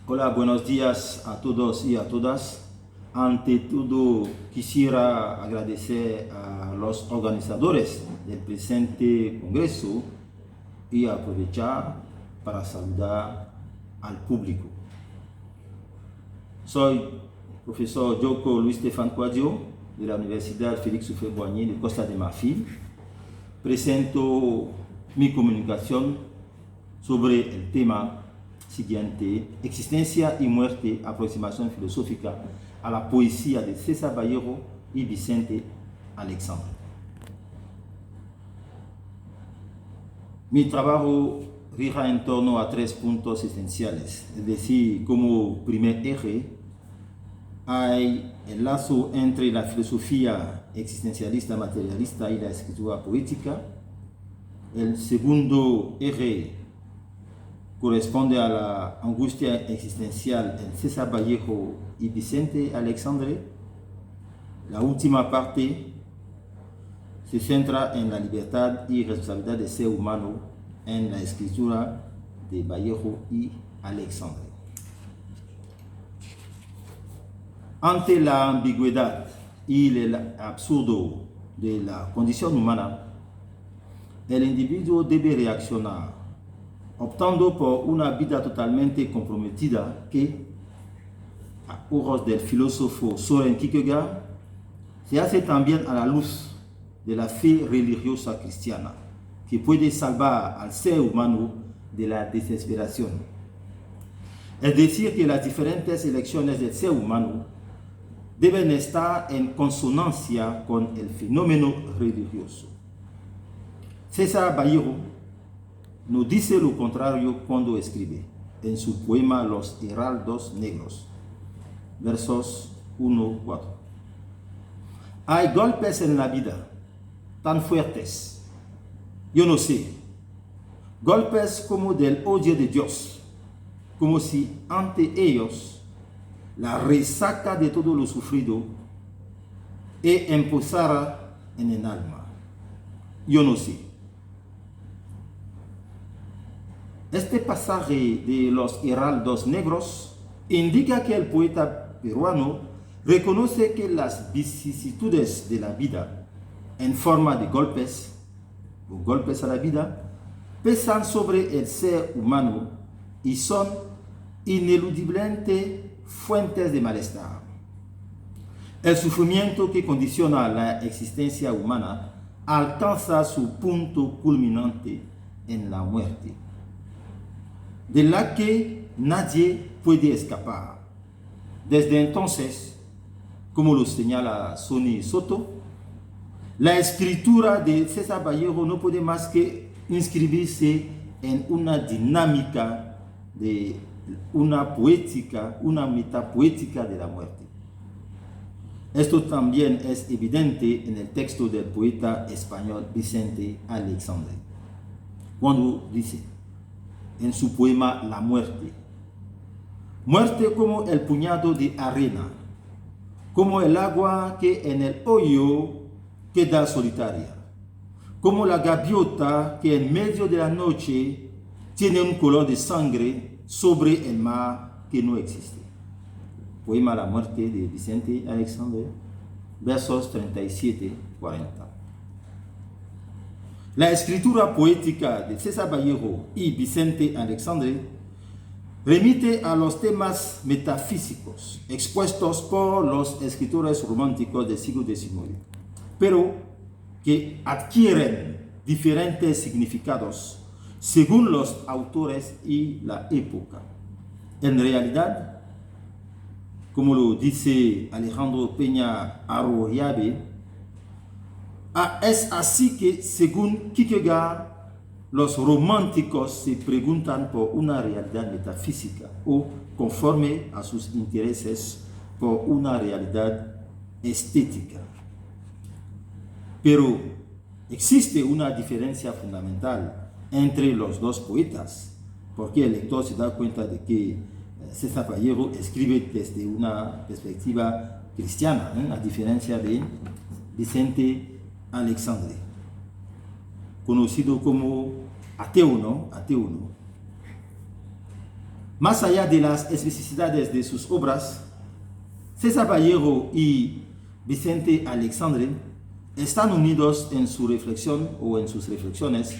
Hola, buenos días a todos y a todas. Ante todo, quisiera agradecer a los organizadores del presente congreso y aprovechar para saludar al público. Soy el profesor Joko Luis Stefan Cuadio de la Universidad Félix Houphouët-Boigny de Costa de Marfil. Presento mi comunicación sobre el tema siguiente: existencia y muerte, aproximación filosófica a la poesía de César Vallejo y Vicente Aleixandre. Mi trabajo gira en torno a 3 puntos esenciales, es decir, como primer eje hay el lazo entre la filosofía existencialista materialista y la escritura poética. El segundo eje corresponde a la angustia existencial en César Vallejo y Vicente Aleixandre. La última parte se centra en la libertad y responsabilidad del ser humano en la escritura de Vallejo y Aleixandre. Ante la ambigüedad y el absurdo de la condición humana, el individuo debe reaccionar, optando por una vida totalmente comprometida que, a ojos del filósofo Søren Kierkegaard, se hace también a la luz de la fe religiosa cristiana, que puede salvar al ser humano de la desesperación. Es decir, que las diferentes elecciones del ser humano deben estar en consonancia con el fenómeno religioso. César Vallejo no dice lo contrario cuando escribe en su poema Los Heraldos Negros, versos 1-4. Hay golpes en la vida tan fuertes, yo no sé, golpes como del odio de Dios, como si ante ellos la resaca de todo lo sufrido empezara en el alma. Yo no sé. Este pasaje de Los Heraldos Negros indica que el poeta peruano reconoce que las vicisitudes de la vida, en forma de golpes o golpes a la vida, pesan sobre el ser humano y son ineludiblemente fuentes de malestar. El sufrimiento que condiciona la existencia humana alcanza su punto culminante en la muerte, de la que nadie puede escapar. Desde entonces, como lo señala Sonny Soto, la escritura de César Vallejo no puede más que inscribirse en una dinámica de una poética, una metapoética de la muerte. Esto también es evidente en el texto del poeta español Vicente Aleixandre, cuando dice en su poema La muerte: muerte como el puñado de arena, como el agua que en el hoyo queda solitaria, como la gaviota que en medio de la noche tiene un color de sangre sobre el mar que no existe. Poema La muerte de Vicente Aleixandre, versos 37-40. La escritura poética de César Vallejo y Vicente Aleixandre remite a los temas metafísicos expuestos por los escritores románticos del siglo XIX, pero que adquieren diferentes significados según los autores y la época. En realidad, como lo dice Alejandro Peña Arroyabe, es así que, según Kierkegaard, los románticos se preguntan por una realidad metafísica o, conforme a sus intereses, por una realidad estética. Pero existe una diferencia fundamental entre los dos poetas, porque el lector se da cuenta de que César Vallejo escribe desde una perspectiva cristiana, a diferencia de Vicente Aleixandre, conocido como ateo, ¿no? Ateo, ¿no? Más allá de las especificidades de sus obras, César Vallejo y Vicente Aleixandre están unidos en su reflexión o en sus reflexiones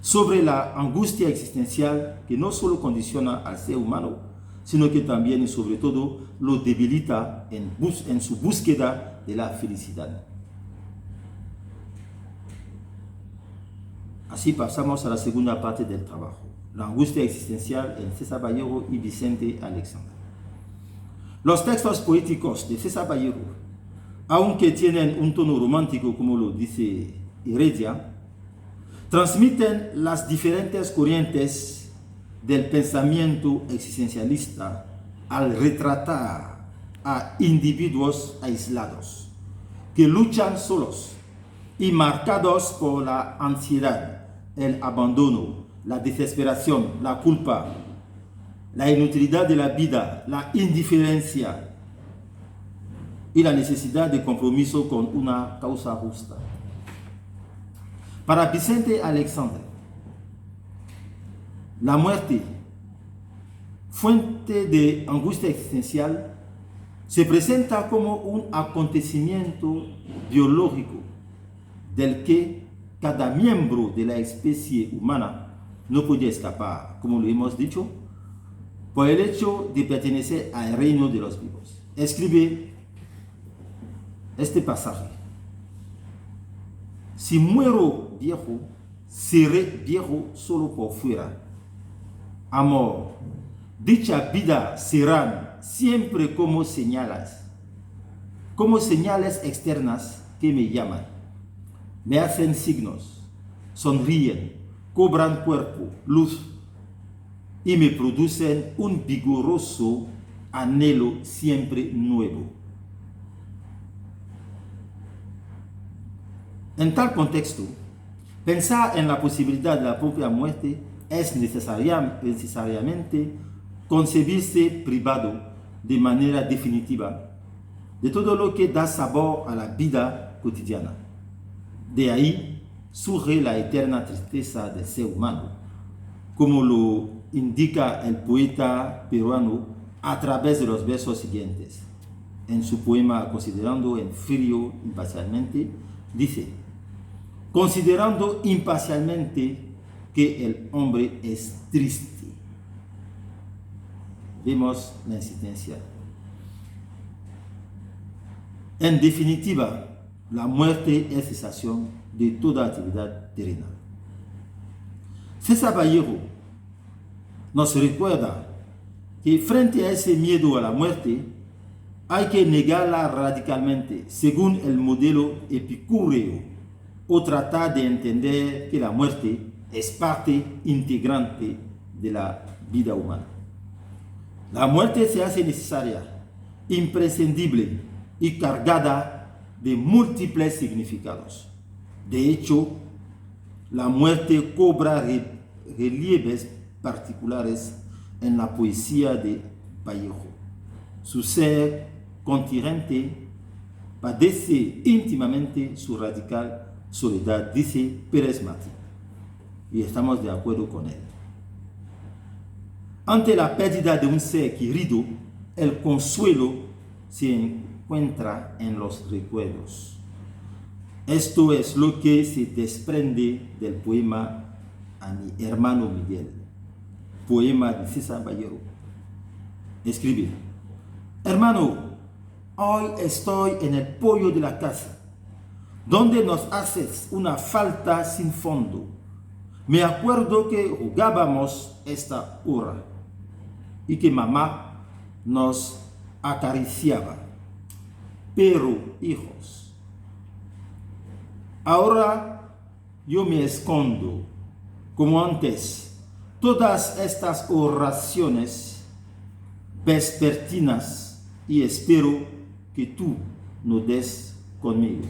sobre la angustia existencial que no solo condiciona al ser humano, sino que también y sobre todo lo debilita en su búsqueda de la felicidad. Así pasamos a la segunda parte del trabajo, la angustia existencial en César Vallejo y Vicente Aleixandre. Los textos poéticos de César Vallejo, aunque tienen un tono romántico, como lo dice Heredia, transmiten las diferentes corrientes del pensamiento existencialista al retratar a individuos aislados que luchan solos y marcados por la ansiedad, el abandono, la desesperación, la culpa, la inutilidad de la vida, la indiferencia y la necesidad de compromiso con una causa justa. Para Vicente Aleixandre, la muerte, fuente de angustia existencial, se presenta como un acontecimiento biológico del que cada miembro de la especie humana no puede escapar, como lo hemos dicho, por el hecho de pertenecer al reino de los vivos. Escribe este pasaje: si muero viejo, seré viejo solo por fuera. Amor, dicha vida serán siempre como señales externas que me llaman, me hacen signos, sonríen, cobran cuerpo, luz y me producen un vigoroso anhelo siempre nuevo. En tal contexto, pensar en la posibilidad de la propia muerte es necesariamente concebirse privado de manera definitiva de todo lo que da sabor a la vida cotidiana. De ahí surge la eterna tristeza del ser humano, como lo indica el poeta peruano a través de los versos siguientes. En su poema Considerando en frío imparcialmente, dice: considerando imparcialmente que el hombre es triste. Vemos la insistencia. En definitiva, la muerte es cesación de toda actividad terrenal. César Vallejo nos recuerda que frente a ese miedo a la muerte hay que negarla radicalmente, según el modelo epicúreo, o tratar de entender que la muerte es parte integrante de la vida humana. La muerte se hace necesaria, imprescindible y cargada de múltiples significados. De hecho, la muerte cobra relieves particulares en la poesía de Vallejo. Su ser contingente padece íntimamente su radical soledad, dice Pérez Martín, y estamos de acuerdo con él. Ante la pérdida de un ser querido, el consuelo se encuentra en los recuerdos. Esto es lo que se desprende del poema A mi hermano Miguel, poema de César Vallejo. Escribe: hermano, hoy estoy en el pollo de la casa, donde nos haces una falta sin fondo. Me acuerdo que jugábamos esta hora y que mamá nos acariciaba. Pero, hijos, ahora yo me escondo, como antes, todas estas oraciones vespertinas, y espero que tú no des conmigo.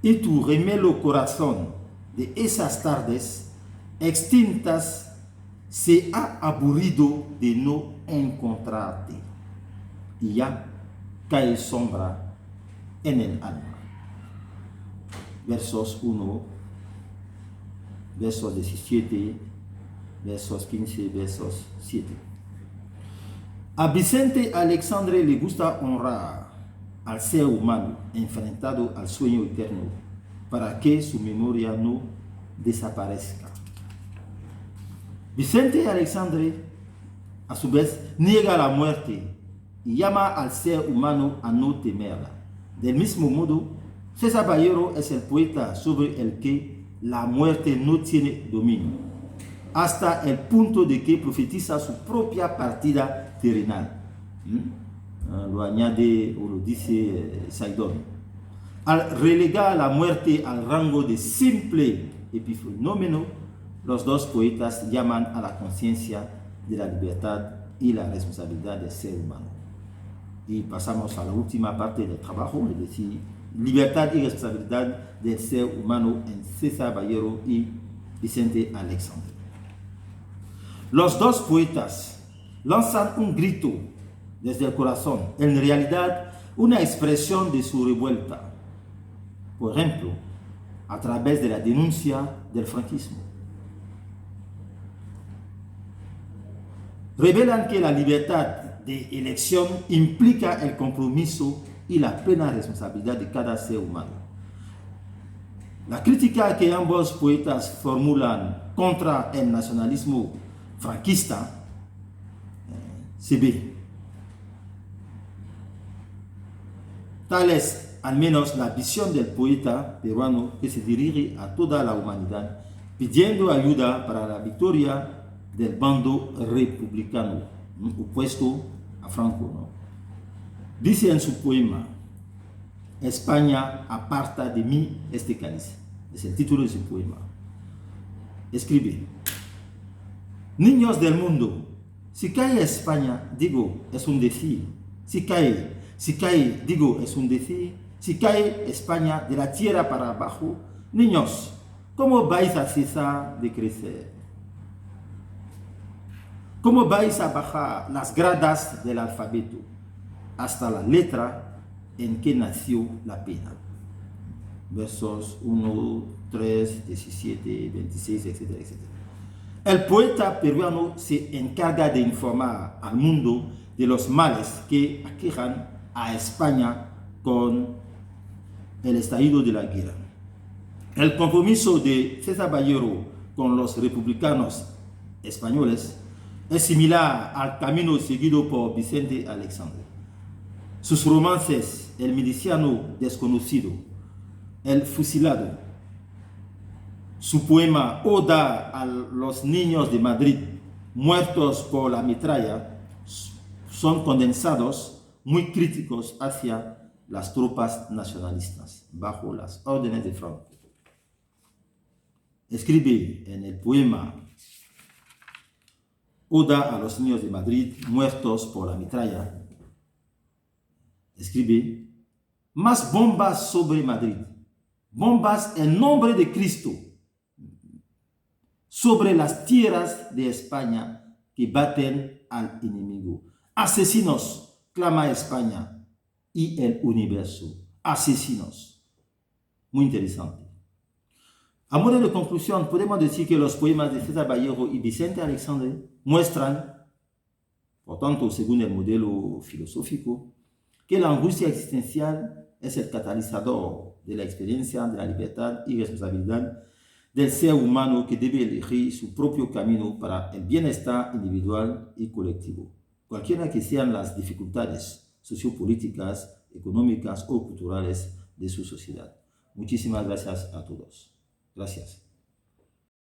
Y tu remelo corazón de esas tardes extintas se ha aburrido de no encontrarte, y ya cae sombra en el alma. Versos 1, versos 17, versos 15, versos 7. A Vicente Alexandre le gusta honrar al ser humano enfrentado al sueño eterno para que su memoria no desaparezca. Vicente Alexandre, a su vez, niega la muerte y llama al ser humano a no temerla. Del mismo modo, César Vallejo es el poeta sobre el que la muerte no tiene dominio, hasta el punto de que profetiza su propia partida terrenal. Lo añade o lo dice Saidon. Al relegar la muerte al rango de simple epifenómeno, los dos poetas llaman a la conciencia de la libertad y la responsabilidad del ser humano. Y pasamos a la última parte del trabajo, es decir, libertad y responsabilidad del ser humano en César Vallejo y Vicente Alexandre. Los dos poetas lanzan un grito desde el corazón, en realidad una expresión de su revuelta, por ejemplo, a través de la denuncia del franquismo. Revelan que la libertad de elección implica el compromiso y la plena responsabilidad de cada ser humano. La crítica que ambos poetas formulan contra el nacionalismo franquista se ve. Tal es al menos la visión del poeta peruano que se dirige a toda la humanidad pidiendo ayuda para la victoria del bando republicano, opuesto a Franco, ¿no? Dice en su poema, España aparta de mí este cáliz. Es el título de su poema. Escribe, niños del mundo, si cae España, digo, es un decir. Si cae, digo, es un decir. Si cae España de la tierra para abajo, niños, ¿cómo vais a cesar de crecer? ¿Cómo vais a bajar las gradas del alfabeto hasta la letra en que nació la pena? Versos 1, 3, 17, 26, etcétera, etcétera. El poeta peruano se encarga de informar al mundo de los males que aquejan a España con el estallido de la guerra. El compromiso de César Vallejo con los republicanos españoles es similar al camino seguido por Vicente Alexandre. Sus romances, El miliciano desconocido, El fusilado, su poema Oda a los niños de Madrid, muertos por la metralla, son condensados muy críticos hacia las tropas nacionalistas bajo las órdenes de Franco. Escribe en el poema Oda a los niños de Madrid, muertos por la metralla. Escribe, más bombas sobre Madrid, bombas en nombre de Cristo, sobre las tierras de España que baten al enemigo. Asesinos, clama España y el universo. Asesinos. Muy interesante. A modo de conclusión, podemos decir que los poemas de César Vallejo y Vicente Alexandre muestran, por tanto, según el modelo filosófico, que la angustia existencial es el catalizador de la experiencia de la libertad y responsabilidad del ser humano que debe elegir su propio camino para el bienestar individual y colectivo, cualquiera que sean las dificultades sociopolíticas, económicas o culturales de su sociedad. Muchísimas gracias a todos. Gracias.